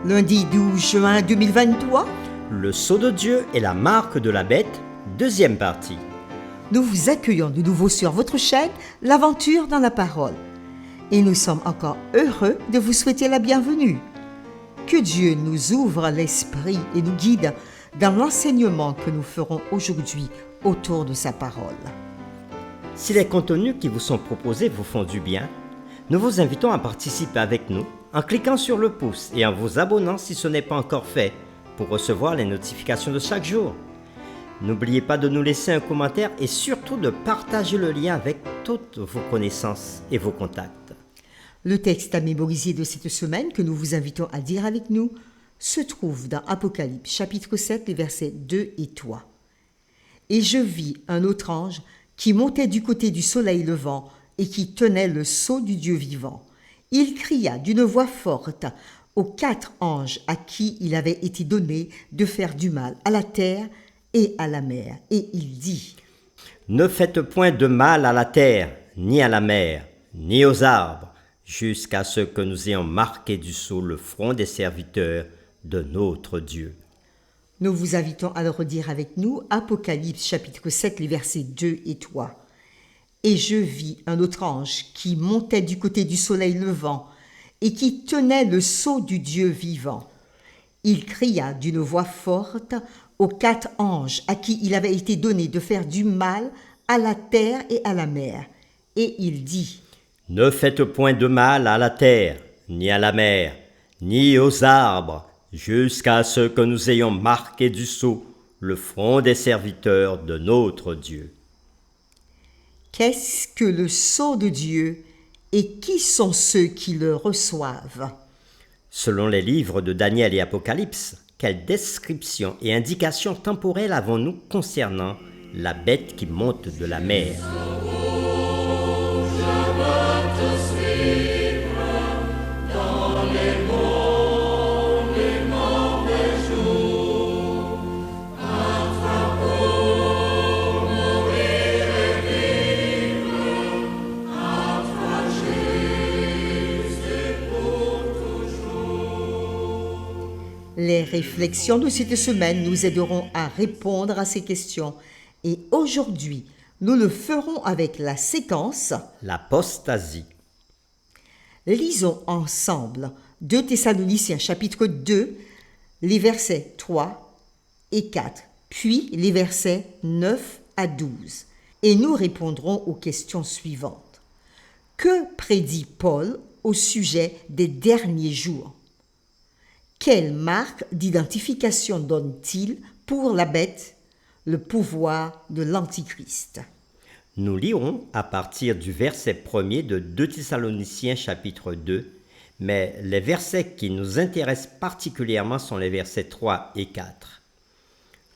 Lundi 12 juin 2023, Le sceau de Dieu et la marque de la bête, deuxième partie. nous vous accueillons de nouveau sur votre chaîne L'Aventure dans la Parole. Et nous sommes encore heureux de vous souhaiter la bienvenue. Que Dieu nous ouvre l'esprit et nous guide dans l'enseignement que nous ferons aujourd'hui autour de sa parole. Si les contenus qui vous sont proposés vous font du bien, nous vous invitons à participer avec nous en cliquant sur le pouce et en vous abonnant si ce n'est pas encore fait pour recevoir les notifications de chaque jour. N'oubliez pas de nous laisser un commentaire et surtout de partager le lien avec toutes vos connaissances et vos contacts. Le texte à mémoriser de cette semaine que nous vous invitons à dire avec nous se trouve dans Apocalypse chapitre 7, les versets 2 et 3. Et je vis un autre ange qui montait du côté du soleil levant et qui tenait le sceau du Dieu vivant. Il cria d'une voix forte aux 4 anges à qui il avait été donné de faire du mal à la terre et à la mer. Et il dit : Ne faites point de mal à la terre, ni à la mer, ni aux arbres, jusqu'à ce que nous ayons marqué du sceau le front des serviteurs de notre Dieu. Nous vous invitons à le redire avec nous, Apocalypse chapitre 7, les versets 2 et 3. Et je vis un autre ange qui montait du côté du soleil levant et qui tenait le sceau du Dieu vivant. Il cria d'une voix forte aux 4 anges à qui il avait été donné de faire du mal à la terre et à la mer. Et il dit : Ne faites point de mal à la terre, ni à la mer, ni aux arbres, jusqu'à ce que nous ayons marqué du sceau le front des serviteurs de notre Dieu. Qu'est-ce que le sceau de Dieu et qui sont ceux qui le reçoivent ? Selon les livres de Daniel et Apocalypse, quelle description et indication temporelle avons-nous concernant la bête qui monte de la mer ? Les réflexions de cette semaine nous aideront à répondre à ces questions. Et aujourd'hui, nous le ferons avec la séquence L'apostasie. Lisons ensemble 2 Thessaloniciens chapitre 2, les versets 3 et 4, puis les versets 9 à 12. Et nous répondrons aux questions suivantes. Que prédit Paul au sujet des derniers jours ? Quelle marque d'identification donne-t-il pour la bête, le pouvoir de l'Antichrist ? Nous lirons à partir du verset 1er de 2 Thessaloniciens chapitre 2, mais les versets qui nous intéressent particulièrement sont les versets 3 et 4.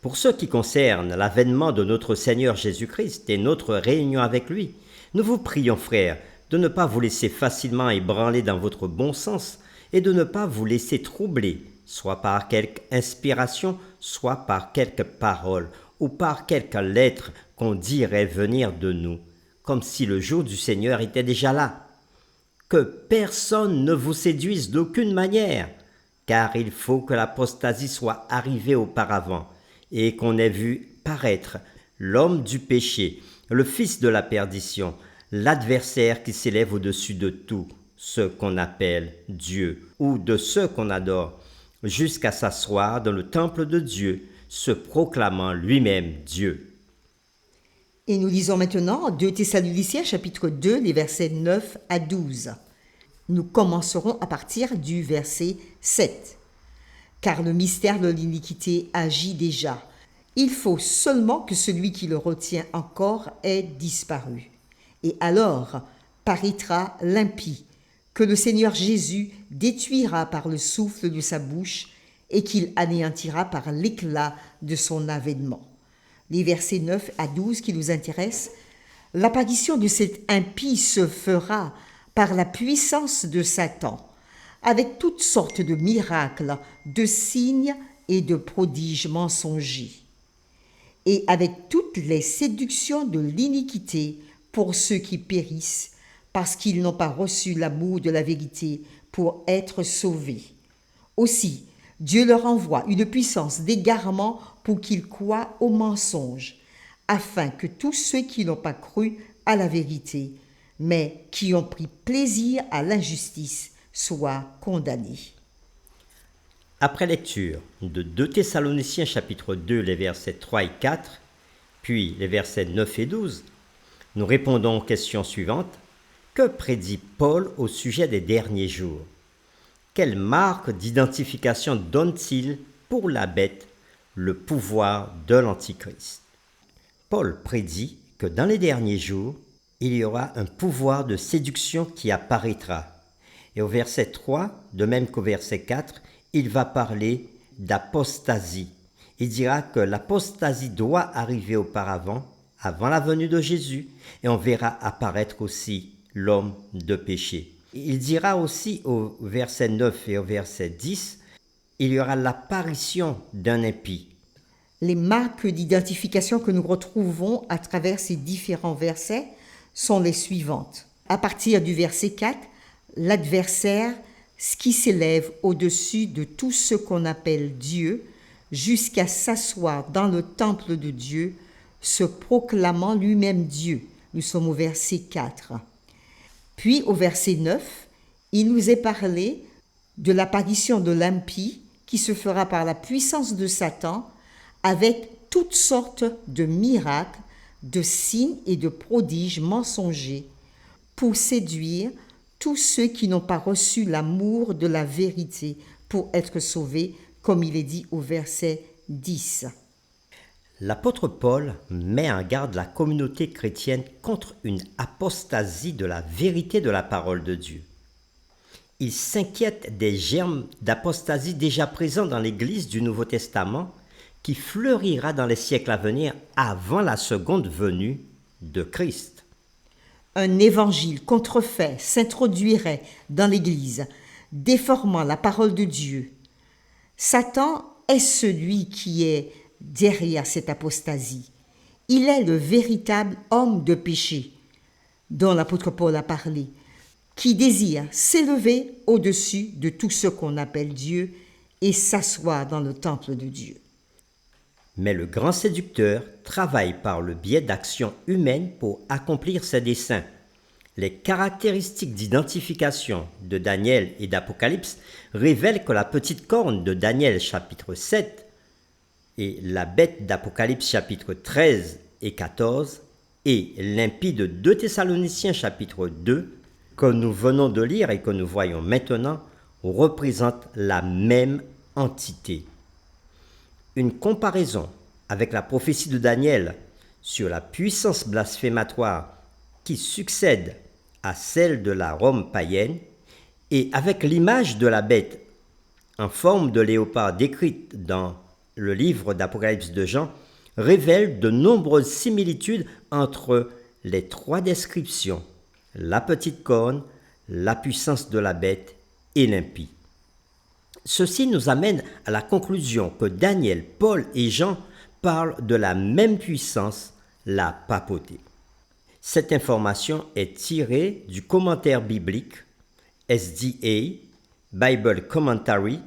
Pour ce qui concerne l'avènement de notre Seigneur Jésus-Christ et notre réunion avec lui, nous vous prions, frères, de ne pas vous laisser facilement ébranler dans votre bon sens et de ne pas vous laisser troubler, soit par quelque inspiration, soit par quelque parole ou par quelque lettre qu'on dirait venir de nous, comme si le jour du Seigneur était déjà là. Que personne ne vous séduise d'aucune manière, car il faut que l'apostasie soit arrivée auparavant, et qu'on ait vu paraître l'homme du péché, le fils de la perdition, l'adversaire qui s'élève au-dessus de tout ce qu'on appelle Dieu, ou de ce qu'on adore, jusqu'à s'asseoir dans le temple de Dieu, se proclamant lui-même Dieu. Et nous lisons maintenant 2 Thessaloniciens chapitre 2, les versets 9 à 12. Nous commencerons à partir du verset 7. Car le mystère de l'iniquité agit déjà. Il faut seulement que celui qui le retient encore ait disparu. Et alors paraîtra l'impie, que le Seigneur Jésus détruira par le souffle de sa bouche et qu'il anéantira par l'éclat de son avènement. Les versets 9 à 12 qui nous intéressent, l'apparition de cet impie se fera par la puissance de Satan, avec toutes sortes de miracles, de signes et de prodiges mensongers, et avec toutes les séductions de l'iniquité pour ceux qui périssent, parce qu'ils n'ont pas reçu l'amour de la vérité pour être sauvés. Aussi, Dieu leur envoie une puissance d'égarement pour qu'ils croient au mensonge, afin que tous ceux qui n'ont pas cru à la vérité, mais qui ont pris plaisir à l'injustice, soient condamnés. Après lecture de 2 Thessaloniciens chapitre 2, les versets 3 et 4, puis les versets 9 et 12, nous répondons aux questions suivantes. Que prédit Paul au sujet des derniers jours? Quelle marque d'identification donne-t-il pour la bête, le pouvoir de l'Antichrist? Paul prédit que dans les derniers jours, il y aura un pouvoir de séduction qui apparaîtra. Et au verset 3, de même qu'au verset 4, il va parler d'apostasie. Il dira que l'apostasie doit arriver auparavant, avant la venue de Jésus, et on verra apparaître aussi l'homme de péché. Il dira aussi au verset 9 et au verset 10, il y aura l'apparition d'un impie. Les marques d'identification que nous retrouvons à travers ces différents versets sont les suivantes. À partir du verset 4, l'adversaire, ce qui s'élève au-dessus de tout ce qu'on appelle Dieu, jusqu'à s'asseoir dans le temple de Dieu, se proclamant lui-même Dieu. Nous sommes au verset 4. Puis au verset 9, il nous est parlé de l'apparition de l'impie qui se fera par la puissance de Satan avec toutes sortes de miracles, de signes et de prodiges mensongers pour séduire tous ceux qui n'ont pas reçu l'amour de la vérité pour être sauvés, comme il est dit au verset 10. L'apôtre Paul met en garde la communauté chrétienne contre une apostasie de la vérité de la parole de Dieu. Il s'inquiète des germes d'apostasie déjà présents dans l'Église du Nouveau Testament qui fleurira dans les siècles à venir avant la seconde venue de Christ. Un évangile contrefait s'introduirait dans l'Église, déformant la parole de Dieu. Satan est celui qui est derrière cette apostasie. Il est le véritable homme de péché dont l'apôtre Paul a parlé, qui désire s'élever au-dessus de tout ce qu'on appelle Dieu et s'asseoir dans le temple de Dieu. Mais le grand séducteur travaille par le biais d'actions humaines pour accomplir ses desseins. Les caractéristiques d'identification de Daniel et d'Apocalypse révèlent que la petite corne de Daniel chapitre 7 et la bête d'Apocalypse chapitre 13 et 14 et l'impie de 2 Thessaloniciens chapitre 2 que nous venons de lire et que nous voyons maintenant représentent la même entité. Une comparaison avec la prophétie de Daniel sur la puissance blasphématoire qui succède à celle de la Rome païenne et avec l'image de la bête en forme de léopard décrite dans le livre d'Apocalypse de Jean révèle de nombreuses similitudes entre les trois descriptions, la petite corne, la puissance de la bête et l'impie. Ceci nous amène à la conclusion que Daniel, Paul et Jean parlent de la même puissance, la papauté. Cette information est tirée du commentaire biblique SDA, Bible Commentary,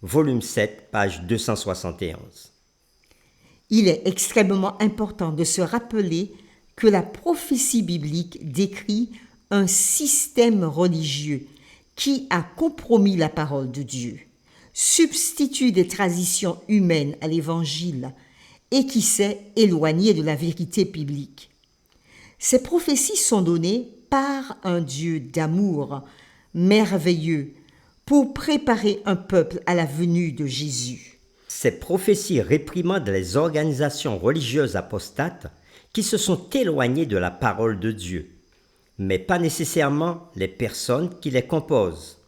volume 7, page 271. Il est extrêmement important de se rappeler que la prophétie biblique décrit un système religieux qui a compromis la parole de Dieu, substitue des traditions humaines à l'Évangile et qui s'est éloigné de la vérité biblique. Ces prophéties sont données par un Dieu d'amour merveilleux pour préparer un peuple à la venue de Jésus. Ces prophéties réprimandent les organisations religieuses apostates qui se sont éloignées de la parole de Dieu, mais pas nécessairement les personnes qui les composent.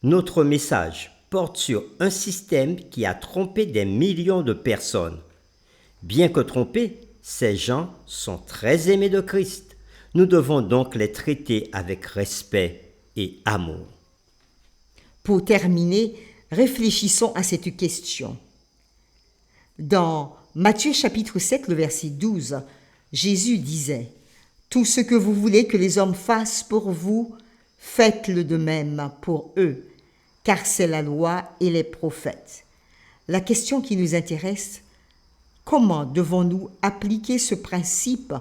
Notre message porte sur un système qui a trompé des millions de personnes. Bien que trompés, ces gens sont très aimés de Christ. Nous devons donc les traiter avec respect et amour. Pour terminer, réfléchissons à cette question. Dans Matthieu chapitre 7, le verset 12, Jésus disait « Tout ce que vous voulez que les hommes fassent pour vous, faites-le de même pour eux, car c'est la loi et les prophètes. La question qui nous intéresse, comment devons-nous appliquer ce principe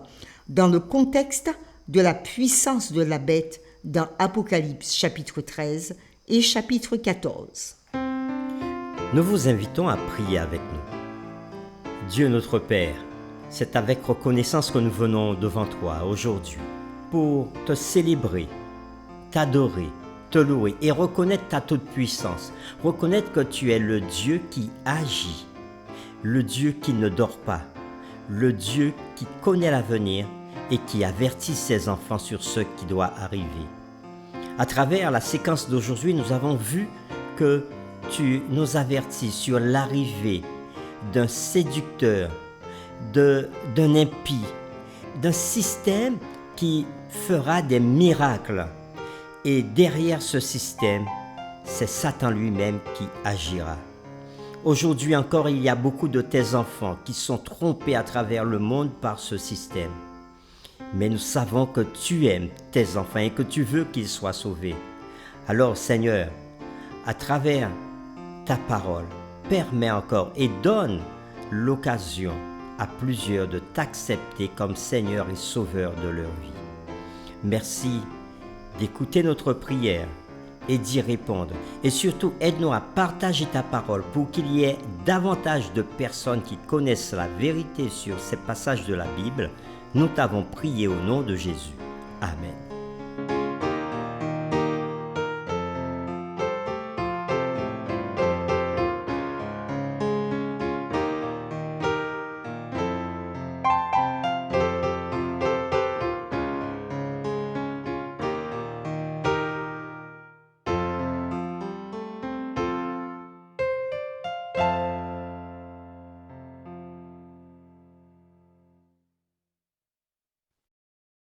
dans le contexte de la puissance de la bête dans Apocalypse chapitre 13 et chapitre 14? Nous vous invitons à prier avec nous. Dieu notre Père, c'est avec reconnaissance que nous venons devant toi aujourd'hui pour te célébrer, t'adorer, te louer et reconnaître ta toute-puissance, reconnaître que tu es le Dieu qui agit, le Dieu qui ne dort pas, le Dieu qui connaît l'avenir et qui avertit ses enfants sur ce qui doit arriver. À travers la séquence d'aujourd'hui, nous avons vu que tu nous avertis sur l'arrivée d'un séducteur, d'un impie, d'un système qui fera des miracles. Et derrière ce système, c'est Satan lui-même qui agira. Aujourd'hui encore, il y a beaucoup de tes enfants qui sont trompés à travers le monde par ce système. Mais nous savons que tu aimes tes enfants et que tu veux qu'ils soient sauvés. Alors Seigneur, à travers ta parole, permets encore et donne l'occasion à plusieurs de t'accepter comme Seigneur et Sauveur de leur vie. Merci d'écouter notre prière et d'y répondre. Et surtout, aide-nous à partager ta parole pour qu'il y ait davantage de personnes qui connaissent la vérité sur ces passages de la Bible. Nous t'avons prié au nom de Jésus. Amen.